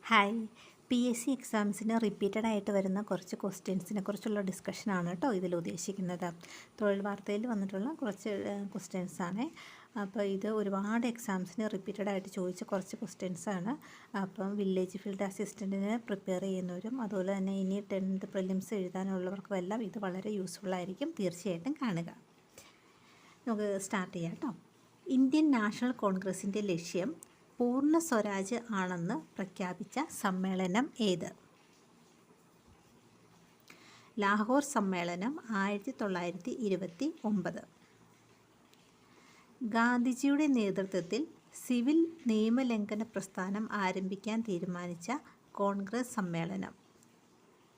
Hi. PSC എക്സാംസിന് repeated ആയിട്ട് വരുന്ന കുറച്ച് ക്വസ്റ്റ്യൻസിനെ കുറിച്ചുള്ള ഡിസ്കഷനാണ് കേട്ടോ ഇതിൽ ഉദ്ദേശിക്കുന്നത്. തൊഴിൽ വാർത്തയിൽ വന്നിട്ടുള്ള കുറച്ച് ക്വസ്റ്റ്യൻസാണ്. അപ്പോൾ ഇത് ഒരുപാട് എക്സാംസിന് റിപ്പീറ്റഡ് ആയിട്ട് ചോദിച്ച കുറച്ച് ക്വസ്റ്റ്യൻസാണ്. അപ്പം വില്ലേജ് ഫീൽഡ് അസിസ്റ്റൻറ്റിന് പ്രിപ്പയർ ചെയ്യുന്നവരും അതുപോലെ തന്നെ ഇനി 10th പ്രിലിംസ് എഴുതാനുള്ളവർക്കും എല്ലാം ഇത് വളരെ യൂസ്ഫുൾ ആയിരിക്കും. തീർച്ചയായിട്ടും കാണുക. നമുക്ക് സ്റ്റാർട്ട് ചെയ്യാം കേട്ടോ. ഇന്ത്യൻ നാഷണൽ കോൺഗ്രസിൻ്റെ ലക്ഷ്യം പൂർണ്ണ സ്വരാജ് ആണെന്ന് പ്രഖ്യാപിച്ച സമ്മേളനം ഏത്? ലാഹോർ സമ്മേളനം 1929. ഗാന്ധിജിയുടെ നേതൃത്വത്തിൽ സിവിൽ നിയമലംഘന പ്രസ്ഥാനം ആരംഭിക്കാൻ തീരുമാനിച്ച കോൺഗ്രസ് സമ്മേളനം.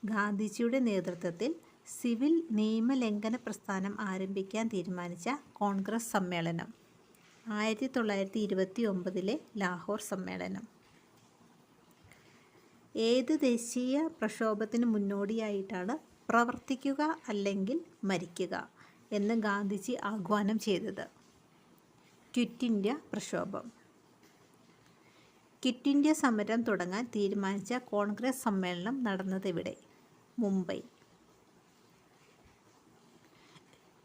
ഗാന്ധിജിയുടെ നേതൃത്വത്തിൽ സിവിൽ നിയമലംഘന പ്രസ്ഥാനം ആരംഭിക്കാൻ തീരുമാനിച്ച കോൺഗ്രസ് സമ്മേളനം 1929 ലാഹോർ സമ്മേളനം. ഏത് ദേശീയ പ്രക്ഷോഭത്തിന് മുന്നോടിയായിട്ടാണ് പ്രവർത്തിക്കുക അല്ലെങ്കിൽ മരിക്കുക എന്ന് ഗാന്ധിജി ആഹ്വാനം ചെയ്തത്? ക്വിറ്റ് ഇന്ത്യ പ്രക്ഷോഭം. ക്വിറ്റ് ഇന്ത്യ സമരം തുടങ്ങാൻ തീരുമാനിച്ച കോൺഗ്രസ് സമ്മേളനം നടന്നതെവിടെ? മുംബൈ.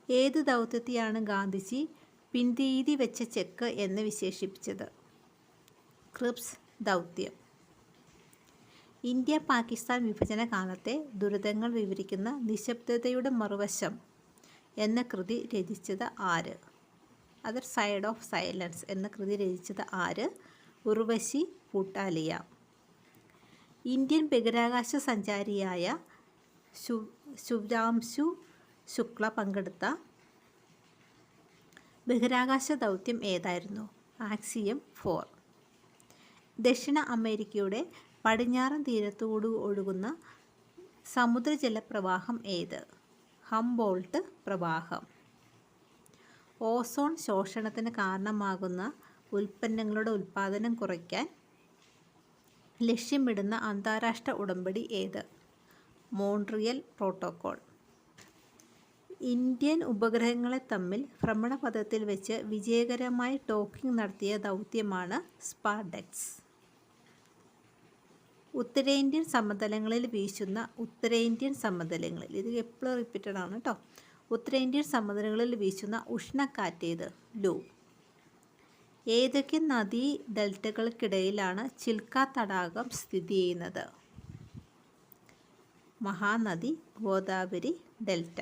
ഏത് ദൗത്യത്തെയാണ് ഗാന്ധിജി പിന്തിരി വെച്ച ചെക്ക് എന്ന് വിശേഷിപ്പിച്ചത്? ക്രിപ്സ് ദൗത്യം. ഇന്ത്യ പാകിസ്ഥാൻ വിഭജന കാലത്തെ ദുരിതങ്ങൾ വിവരിക്കുന്ന നിശബ്ദതയുടെ മറുവശം എന്ന കൃതി രചിച്ചത് ആര്? അതർ സൈഡ് ഓഫ് സൈലൻസ് എന്ന കൃതി രചിച്ചത് ആര്? ഉർവശി ഭൂട്ടാലിയ. ഇന്ത്യൻ ബഹിരാകാശ സഞ്ചാരിയായ ശുഭ്രാംശു ശുക്ല പങ്കെടുത്ത ബഹിരാകാശ ദൗത്യം ഏതായിരുന്നു? ആക്സിയം 4. ദക്ഷിണ അമേരിക്കയുടെ പടിഞ്ഞാറൻ തീരത്തോട് ഒഴുകുന്ന സമുദ്രജലപ്രവാഹം ഏത്? ഹംബോൾട്ട് പ്രവാഹം. ഓസോൺ ശോഷണത്തിന് കാരണമാകുന്ന ഉൽപ്പന്നങ്ങളുടെ ഉൽപ്പാദനം കുറയ്ക്കാൻ ലക്ഷ്യമിടുന്ന അന്താരാഷ്ട്ര ഉടമ്പടി ഏത്? Montreal protocol. ഇന്ത്യൻ ഉപഗ്രഹങ്ങളെ തമ്മിൽ ഭ്രമണപഥത്തിൽ വെച്ച് വിജയകരമായി ഡോക്കിംഗ് നടത്തിയ ദൗത്യമാണ് സ്പാർഡക്സ്. ഉത്തരേന്ത്യൻ സമതലങ്ങളിൽ വീശുന്ന ഇത് എപ്പോഴും റിപ്പീറ്റഡ് ആണ് കേട്ടോ. ഉത്തരേന്ത്യൻ സമതലങ്ങളിൽ വീശുന്ന ഉഷ്ണക്കാറ്റേത്? ലൂ. ഏതൊക്കെ നദീ ഡെൽറ്റകൾക്കിടയിലാണ് ചിൽക്ക തടാകം സ്ഥിതി ചെയ്യുന്നത്? മഹാനദി ഗോദാവരി ഡെൽറ്റ.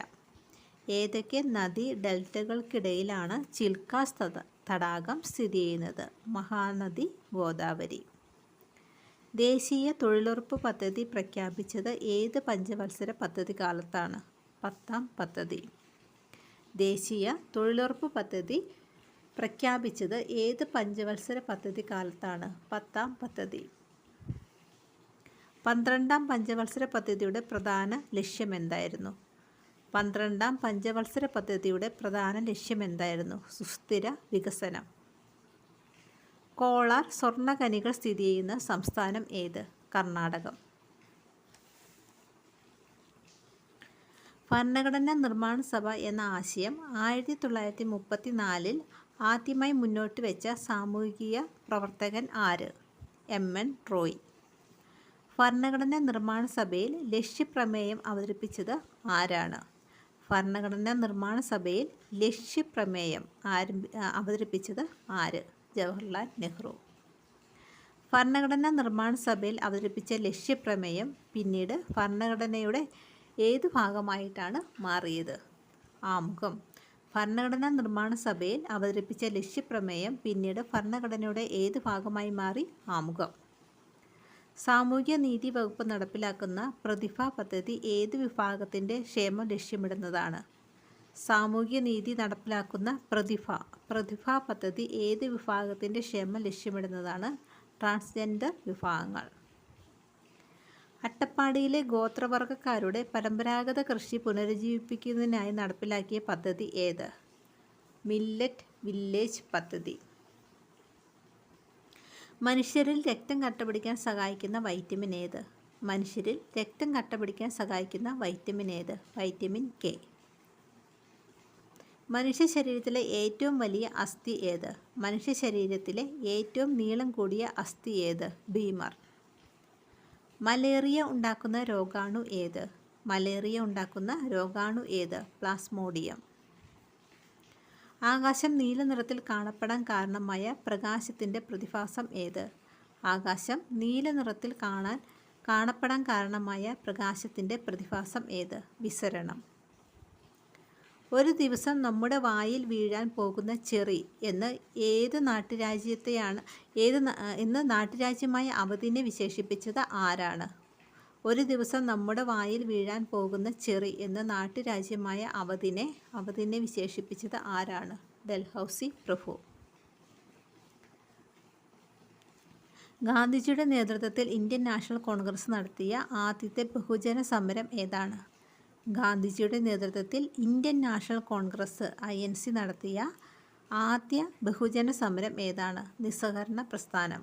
ഏതൊക്കെ നദീ ഡെൽറ്റകൾക്കിടയിലാണ് ചിൽക്ക തടാകം സ്ഥിതി ചെയ്യുന്നത്? മഹാനദി ഗോദാവരി. ദേശീയ തൊഴിലുറപ്പ് പദ്ധതി പ്രഖ്യാപിച്ചത് ഏത് പഞ്ചവത്സര പദ്ധതി കാലത്താണ്? 10ാം പദ്ധതി. ദേശീയ തൊഴിലുറപ്പ് പദ്ധതി പ്രഖ്യാപിച്ചത് ഏത് പഞ്ചവത്സര പദ്ധതി കാലത്താണ്? 10ാം പദ്ധതി. 12ാം പഞ്ചവത്സര പദ്ധതിയുടെ പ്രധാന ലക്ഷ്യം എന്തായിരുന്നു? 12ാം പഞ്ചവത്സര പദ്ധതിയുടെ പ്രധാന ലക്ഷ്യം എന്തായിരുന്നു? സുസ്ഥിര വികസനം. കോളാർ സ്വർണ്ണഖനികൾ സ്ഥിതി ചെയ്യുന്ന സംസ്ഥാനം ഏത്? കർണാടകം. ഭരണഘടനാ നിർമ്മാണ സഭ എന്ന ആശയം 1934 ആദ്യമായി മുന്നോട്ട് വെച്ച സാമൂഹിക പ്രവർത്തകൻ ആര്? MN റോയ്. ഭരണഘടനാ നിർമ്മാണ സഭയിൽ ലക്ഷ്യപ്രമേയം അവതരിപ്പിച്ചത് ആരാണ്? ഭരണഘടനാ നിർമ്മാണ സഭയിൽ ലക്ഷ്യപ്രമേയം അവതരിപ്പിച്ചത് ആര്? ജവഹർലാൽ നെഹ്റു. ഭരണഘടനാ നിർമ്മാണ സഭയിൽ അവതരിപ്പിച്ച ലക്ഷ്യപ്രമേയം പിന്നീട് ഭരണഘടനയുടെ ഏത് ഭാഗമായിട്ടാണ് മാറിയത്? ആമുഖം. ഭരണഘടനാ നിർമ്മാണ സഭയിൽ അവതരിപ്പിച്ച ലക്ഷ്യപ്രമേയം പിന്നീട് ഭരണഘടനയുടെ ഏത് ഭാഗമായി മാറി? ആമുഖം. സാമൂഹ്യ നീതി വകുപ്പ് നടപ്പിലാക്കുന്ന പ്രതിഭ പദ്ധതി ഏത് വിഭാഗത്തിൻ്റെ ക്ഷേമം ലക്ഷ്യമിടുന്നതാണ്? സാമൂഹ്യ നീതി നടപ്പിലാക്കുന്ന പ്രതിഭ പദ്ധതി ഏത് വിഭാഗത്തിൻ്റെ ക്ഷേമം ലക്ഷ്യമിടുന്നതാണ്? ട്രാൻസ്ജെൻഡർ വിഭാഗങ്ങൾ. അട്ടപ്പാടിയിലെ ഗോത്രവർഗക്കാരുടെ പരമ്പരാഗത കൃഷി പുനരുജ്ജീവിപ്പിക്കുന്നതിനായി നടപ്പിലാക്കിയ പദ്ധതി ഏത്? മില്ലറ്റ് വില്ലേജ് പദ്ധതി. മനുഷ്യരിൽ രക്തം കട്ടപിടിക്കാൻ സഹായിക്കുന്ന വൈറ്റമിൻ ഏത്? മനുഷ്യരിൽ രക്തം കട്ടപിടിക്കാൻ സഹായിക്കുന്ന വൈറ്റമിൻ ഏത്? Vitamin K. മനുഷ്യ ശരീരത്തിലെ ഏറ്റവും വലിയ അസ്ഥി ഏത്? മനുഷ്യ ശരീരത്തിലെ ഏറ്റവും നീളം കൂടിയ അസ്ഥി ഏത്? ബീമർ. മലേറിയ ഉണ്ടാക്കുന്ന രോഗാണു ഏത്? മലേറിയ ഉണ്ടാക്കുന്ന രോഗാണു ഏത്? പ്ലാസ്മോഡിയം. ആകാശം നീല നിറത്തിൽ കാണപ്പെടാൻ കാരണമായ പ്രകാശത്തിൻ്റെ പ്രതിഭാസം ഏത്? ആകാശം നീല നിറത്തിൽ കാണപ്പെടാൻ കാരണമായ പ്രകാശത്തിൻ്റെ പ്രതിഭാസം ഏത്? വിസരണം. ഒരു ദിവസം നമ്മുടെ വായിൽ വീഴാൻ പോകുന്ന ചെറി എന്ന് നാട്ടുരാജ്യമായ അവധിനെ വിശേഷിപ്പിച്ചത് ആരാണ്? ഒരു ദിവസം നമ്മുടെ വായിൽ വീഴാൻ പോകുന്ന ചെറി എന്ന് നാട്ടുരാജ്യമായ അവധിനെ വിശേഷിപ്പിച്ചത് ആരാണ്? ഡൽഹൌസി പ്രഭു. ഗാന്ധിജിയുടെ നേതൃത്വത്തിൽ ഇന്ത്യൻ നാഷണൽ കോൺഗ്രസ് നടത്തിയ ആദ്യത്തെ ബഹുജന സമരം ഏതാണ്? ഗാന്ധിജിയുടെ നേതൃത്വത്തിൽ ഇന്ത്യൻ നാഷണൽ കോൺഗ്രസ് INC നടത്തിയ ആദ്യ ബഹുജന സമരം ഏതാണ്? നിസ്സഹകരണ പ്രസ്ഥാനം.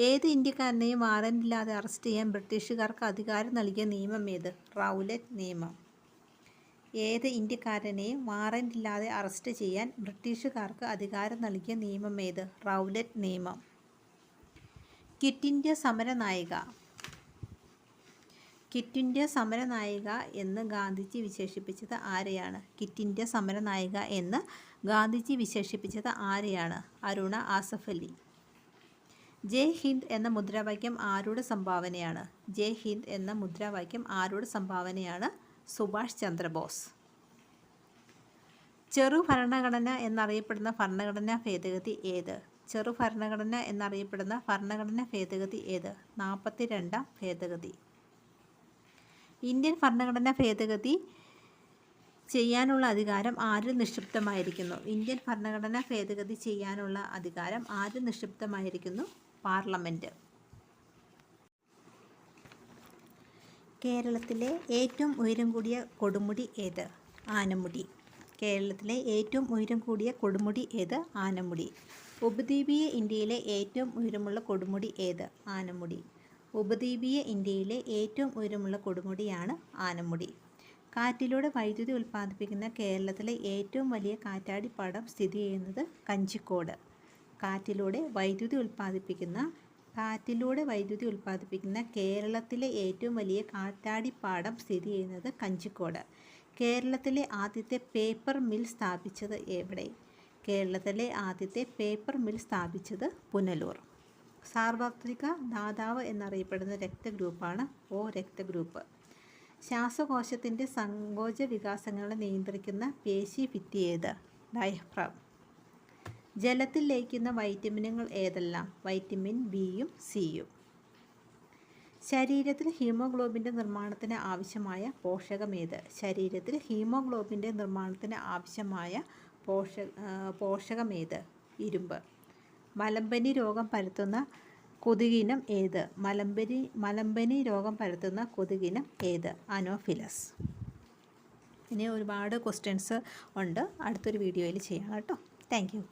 ഏത് ഇന്ത്യക്കാരനെയും വാറന്റില്ലാതെ അറസ്റ്റ് ചെയ്യാൻ ബ്രിട്ടീഷുകാർക്ക് അധികാരം നൽകിയ നിയമം ഏത്? റൗലറ്റ് നിയമം. ഏത് ഇന്ത്യക്കാരനെയും വാറന്റില്ലാതെ അറസ്റ്റ് ചെയ്യാൻ ബ്രിട്ടീഷുകാർക്ക് അധികാരം നൽകിയ നിയമം ഏത്? റൗലറ്റ് നിയമം. ക്വിറ്റ് ഇന്ത്യ സമരനായിക. ക്വിറ്റ് ഇന്ത്യ സമരനായിക എന്ന് ഗാന്ധിജി വിശേഷിപ്പിച്ചത് ആരെയാണ്? ക്വിറ്റ് ഇന്ത്യ സമരനായിക എന്ന് ഗാന്ധിജി വിശേഷിപ്പിച്ചത് ആരെയാണ്? അരുണ ആസഫ് അലി. ജയ് ഹിന്ദ് എന്ന മുദ്രാവാക്യം ആരുടെ സംഭാവനയാണ്? ജയ് ഹിന്ദ് എന്ന മുദ്രാവാക്യം ആരുടെ സംഭാവനയാണ്? സുഭാഷ് ചന്ദ്രബോസ്. ചെറുഭരണഘടന എന്നറിയപ്പെടുന്ന ഭരണഘടനാ ഭേദഗതി ഏത്? ചെറുഭരണഘടന എന്നറിയപ്പെടുന്ന ഭരണഘടനാ ഭേദഗതി ഏത്? 42ാം ഭേദഗതി. ഇന്ത്യൻ ഭരണഘടനാ ഭേദഗതി ചെയ്യാനുള്ള അധികാരം ആരിൽ നിക്ഷിപ്തമായിരിക്കുന്നു? ഇന്ത്യൻ ഭരണഘടനാ ഭേദഗതി ചെയ്യാനുള്ള അധികാരം ആരിൽ നിക്ഷിപ്തമായിരിക്കുന്നു? പാർലമെൻറ്റ്. കേരളത്തിലെ ഏറ്റവും ഉയരം കൂടിയ കൊടുമുടി ഏത്? ആനമുടി. കേരളത്തിലെ ഏറ്റവും ഉയരം കൂടിയ കൊടുമുടി ഏത്? ആനമുടി. ഉപദ്വീപീയ ഇന്ത്യയിലെ ഏറ്റവും ഉയരമുള്ള കൊടുമുടി ഏത്? ആനമുടി. ഉപദ്വീപീയ ഇന്ത്യയിലെ ഏറ്റവും ഉയരമുള്ള കൊടുമുടിയാണ് ആനമുടി. കാറ്റിലൂടെ വൈദ്യുതി ഉൽപ്പാദിപ്പിക്കുന്ന കേരളത്തിലെ ഏറ്റവും വലിയ കാറ്റാടിപ്പാടം സ്ഥിതി ചെയ്യുന്നത് കഞ്ചിക്കോട്. കാറ്റിലൂടെ വൈദ്യുതി ഉൽപ്പാദിപ്പിക്കുന്ന കേരളത്തിലെ ഏറ്റവും വലിയ കാറ്റാടിപ്പാടം സ്ഥിതി ചെയ്യുന്നത് കഞ്ചിക്കോട്. കേരളത്തിലെ ആദ്യത്തെ പേപ്പർ മിൽ സ്ഥാപിച്ചത് എവിടെ? കേരളത്തിലെ ആദ്യത്തെ പേപ്പർ മിൽ സ്ഥാപിച്ചത് പുനലൂർ. സാർവത്രിക ദാതാവ് എന്നറിയപ്പെടുന്ന രക്തഗ്രൂപ്പാണ് O രക്തഗ്രൂപ്പ്. ശ്വാസകോശത്തിൻ്റെ സങ്കോച വികാസങ്ങളെ നിയന്ത്രിക്കുന്ന പേശീഭിത്തി ഏത്? ഡയഫ്രം. ജലത്തിൽ ലയിക്കുന്ന വൈറ്റമിനുകൾ ഏതെല്ലാം? വൈറ്റമിൻ Bയും Cയും. ശരീരത്തിൽ ഹീമോഗ്ലോബിൻ്റെ നിർമ്മാണത്തിന് ആവശ്യമായ പോഷകമേത്? ശരീരത്തിൽ ഹീമോഗ്ലോബിൻ്റെ നിർമ്മാണത്തിന് ആവശ്യമായ പോഷകമേത്? ഇരുമ്പ്. മലമ്പനി രോഗം പരത്തുന്ന കൊതുകിനം ഏത്? മലമ്പനി രോഗം പരത്തുന്ന കൊതുകിനം ഏത്? അനോഫിലസ്. ഇനി ഒരുപാട് ക്വസ്റ്റ്യൻസ് ഉണ്ട്, അടുത്തൊരു വീഡിയോയിൽ ചെയ്യാം കേട്ടോ. Thank you.